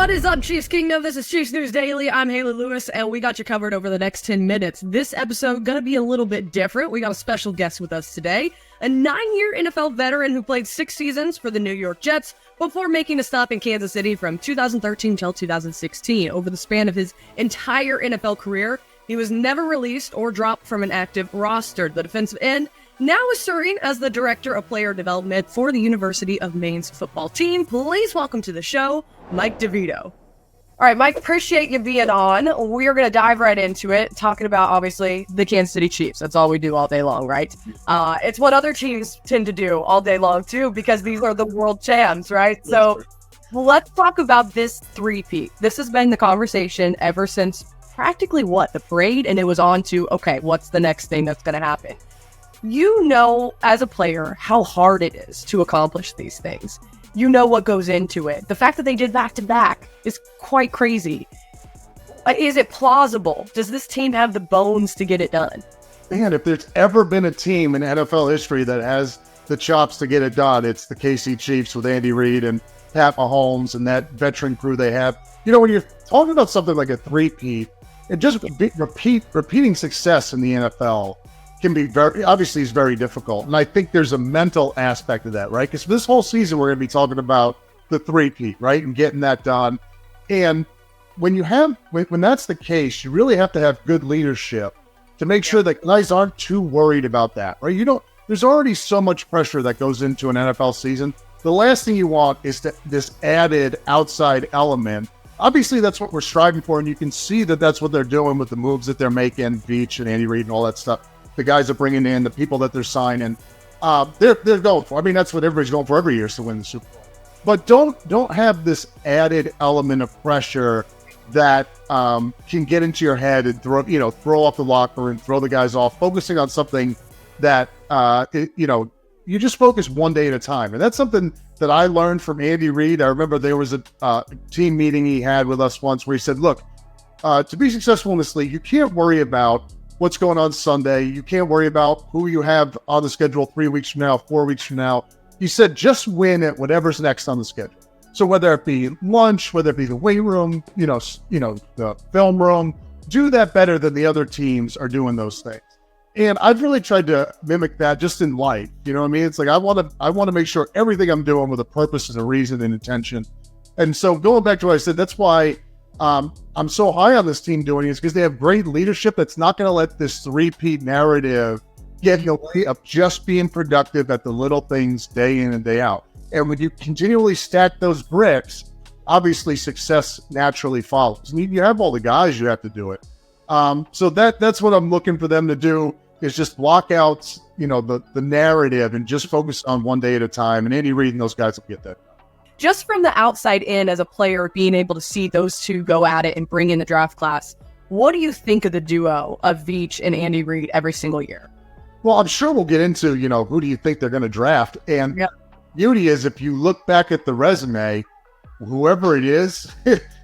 What is up, Chiefs Kingdom? This is Chiefs News Daily. I'm Hayley Lewis, and we got you covered over the next 10 minutes. This episode gonna be a little bit different. We got a special guest with us today, a 9-year NFL veteran who played 6 seasons for the New York Jets before making a stop in Kansas City from 2013 till 2016. Over the span of his entire NFL career, he was never released or dropped from an active roster. The defensive end now is serving as the Director of Player Development for the University of Maine's football team. Please welcome to the show, Mike DeVito. All right, Mike, appreciate you being on. We're going to dive right into it, talking about, obviously, the Kansas City Chiefs. That's all we do all day long, right? It's what other teams tend to do all day long, too, because these are the world champs, right? So let's talk about this three-peat. This has been the conversation ever since practically, the parade? And it was on to, okay, what's the next thing that's going to happen? You know, as a player, how hard it is to accomplish these things. You know what goes into it. The fact that they did back-to-back is quite crazy. Is it plausible? Does this team have the bones to get it done? Man, if there's ever been a team in NFL history that has the chops to get it done, it's the KC Chiefs with Andy Reid and Pat Mahomes and that veteran crew they have. You know, when you're talking about something like a three-peat, and just repeating success in the NFL can be is very difficult. And I think there's a mental aspect of that, right? Because this whole season, we're going to be talking about the three-peat, right? And getting that done. And when that's the case, you really have to have good leadership to make sure that guys aren't too worried about that, right? There's already so much pressure that goes into an NFL season. The last thing you want is this added outside element. Obviously, that's what we're striving for. And you can see that that's what they're doing with the moves that they're making, Veach and Andy Reid and all that stuff. The guys are bringing in, the people that they're signing, they're going for. I mean, that's what everybody's going for every year is to win the Super Bowl. But don't have this added element of pressure that can get into your head and throw off the locker and throw the guys off. Focusing on something that you just focus one day at a time, and that's something that I learned from Andy Reid. I remember there was a team meeting he had with us once where he said, "Look, to be successful in this league, you can't worry about what's going on Sunday. You can't worry about who you have on the schedule 3 weeks from now, 4 weeks from now." He said, just win at whatever's next on the schedule. So whether it be lunch, whether it be the weight room, the film room, do that better than the other teams are doing those things. And I've really tried to mimic that just in life. You know what I mean? It's like, I want to make sure everything I'm doing with a purpose and a reason and intention. And so going back to what I said, that's why I'm so high on this team doing it, is because they have great leadership that's not going to let this three-peat narrative get in the way of just being productive at the little things day in and day out. And when you continually stack those bricks, obviously success naturally follows. And you have all the guys, you have to do it. So that's what I'm looking for them to do, is just block out, the narrative and just focus on one day at a time. And Andy Reid and those guys will get that. Just from the outside in as a player, being able to see those two go at it and bring in the draft class, what do you think of the duo of Veach and Andy Reid every single year? Well, I'm sure we'll get into, who do you think they're going to draft? And beauty is, if you look back at the resume, whoever it is,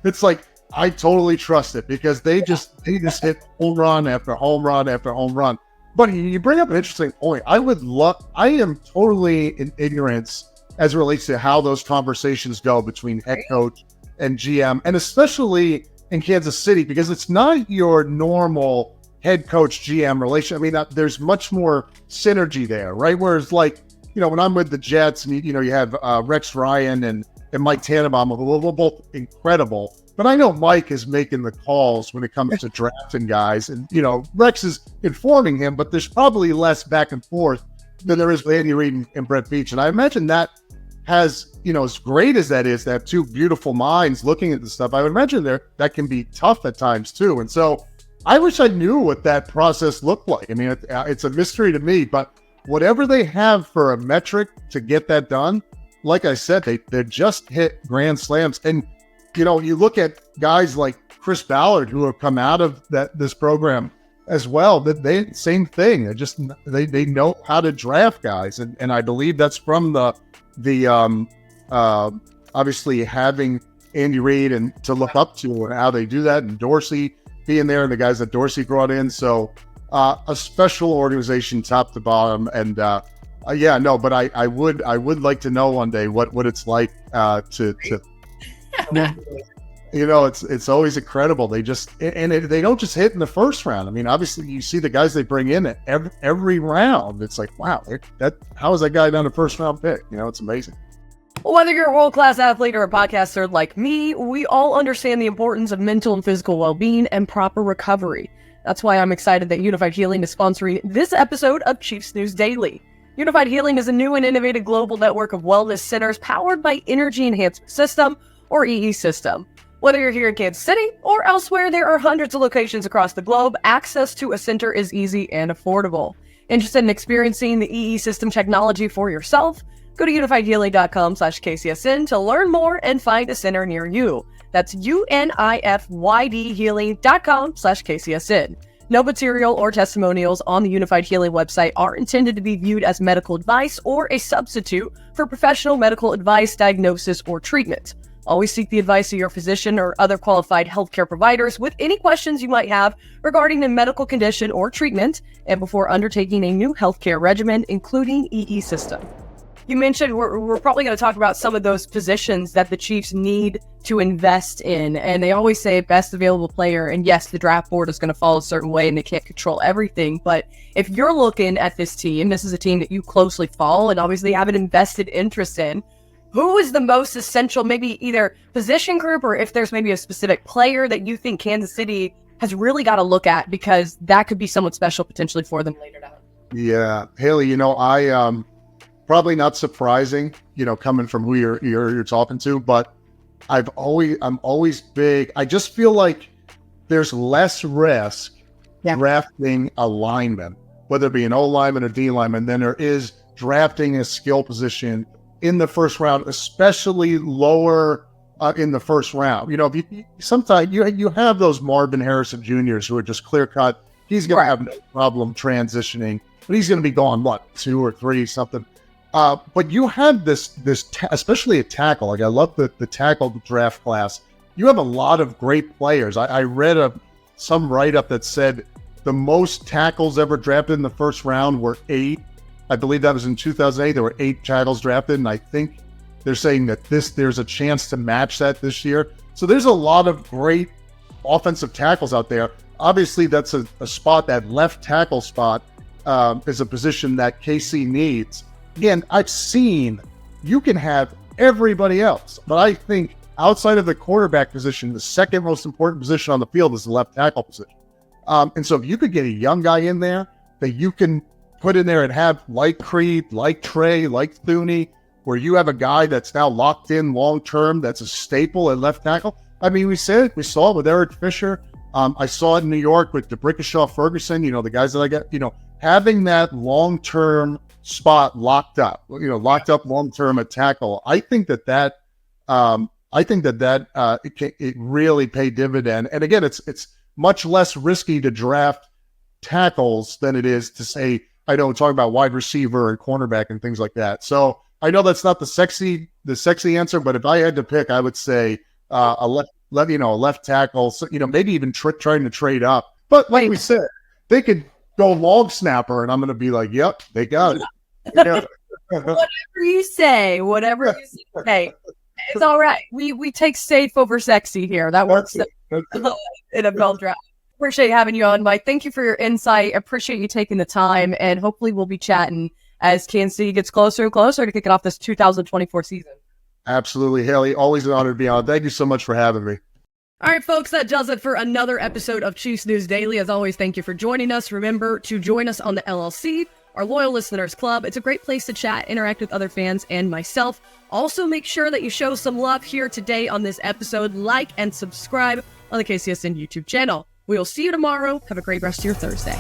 it's like, I totally trust it, because they just hit home run after home run after home run. But you bring up an interesting point. I am totally in ignorance as it relates to how those conversations go between head coach and GM, and especially in Kansas City, because it's not your normal head coach GM relation. I mean, there's much more synergy there, right? Whereas, when I'm with the Jets, and you have Rex Ryan and Mike Tannenbaum, who are both incredible, but I know Mike is making the calls when it comes to drafting guys, and Rex is informing him, but there's probably less back and forth than there is with Andy Reid and Brett Veach. And I imagine that has, as great as that is, to have two beautiful minds looking at the stuff, I would imagine that can be tough at times too. And so I wish I knew what that process looked like. I mean, it's a mystery to me, but whatever they have for a metric to get that done, like I said, they just hit grand slams. And, you look at guys like Chris Ballard, who have come out of this program as well, that same thing. They know how to draft guys. And I believe that's from the obviously having Andy Reid and to look up to, and how they do that, and Dorsey being there, and the guys that Dorsey brought in. So a special organization top to bottom. And but I would like to know one day what it's like to It's always incredible. They don't just hit in the first round. I mean, obviously you see the guys they bring in at every round. It's like, wow, how is that guy down a first round pick? It's amazing. Whether you're a world-class athlete or a podcaster like me, we all understand the importance of mental and physical well-being and proper recovery. That's why I'm excited that Unifyd Healing is sponsoring this episode of Chiefs News Daily. Unifyd Healing is a new and innovative global network of wellness centers powered by Energy Enhancement System, or EE System. Whether you're here in Kansas City or elsewhere, there are hundreds of locations across the globe. Access to a center is easy and affordable. Interested in experiencing the EE System technology for yourself? Go to unifydhealing.com/KCSN to learn more and find a center near you. That's unifydhealing.com/KCSN. No material or testimonials on the Unifyd Healing website are intended to be viewed as medical advice or a substitute for professional medical advice, diagnosis, or treatment. Always seek the advice of your physician or other qualified healthcare providers with any questions you might have regarding a medical condition or treatment and before undertaking a new healthcare regimen, including EE System. You mentioned we're probably going to talk about some of those positions that the Chiefs need to invest in, and they always say best available player, and yes, the draft board is going to fall a certain way and they can't control everything, but if you're looking at this team, this is a team that you closely follow and obviously have an invested interest in, who is the most essential, maybe either position group or if there's maybe a specific player that you think Kansas City has really got to look at because that could be somewhat special potentially for them later down? Yeah, Hayley, I probably not surprising, coming from who you're talking to, but I'm always big. I just feel like there's less risk drafting a lineman, whether it be an O lineman or D lineman, than there is drafting a skill position in the first round, especially lower in the first round. Sometimes you have those Marvin Harrison Juniors who are just clear cut. He's going to have no problem transitioning, but he's going to be gone, 2 or 3, something. But you have this especially a tackle. Like I love the tackle draft class. You have a lot of great players. I read some write-up that said the most tackles ever drafted in the first round were 8. I believe that was in 2008. There were 8 tackles drafted, and I think they're saying that there's a chance to match that this year. So there's a lot of great offensive tackles out there. Obviously, that's a spot, that left tackle spot is a position that KC needs. Again, I've seen you can have everybody else, but I think outside of the quarterback position, the second most important position on the field is the left tackle position. And so if you could get a young guy in there that you can put in there and have like Reid, like Trey, like Thuney, where you have a guy that's now locked in long-term, that's a staple at left tackle. I mean, we saw it with Eric Fisher. I saw it in New York with DeBrickashaw Ferguson, the guys that I got, having that long-term spot locked up long-term at tackle. I think that it really paid dividend. And again, it's much less risky to draft tackles than it is to say, talk about wide receiver and cornerback and things like that. So I know that's not the sexy answer, but if I had to pick, I would say a left tackle. So, maybe even trying to trade up. But like we said, they could go long snapper, and I'm going to be like, yep, they got it. Whatever you say. Hey, it's all right. We take safe over sexy here. That works in a bell draft. Appreciate having you on, Mike. Thank you for your insight. Appreciate you taking the time, and hopefully we'll be chatting as Kansas City gets closer and closer to kicking off this 2024 season. Absolutely, Hayley. Always an honor to be on. Thank you so much for having me. All right, folks, that does it for another episode of Chiefs News Daily. As always, thank you for joining us. Remember to join us on the LLC, our Loyal Listeners Club. It's a great place to chat, interact with other fans and myself. Also, make sure that you show some love here today on this episode. Like and subscribe on the KCSN YouTube channel. We will see you tomorrow. Have a great rest of your Thursday.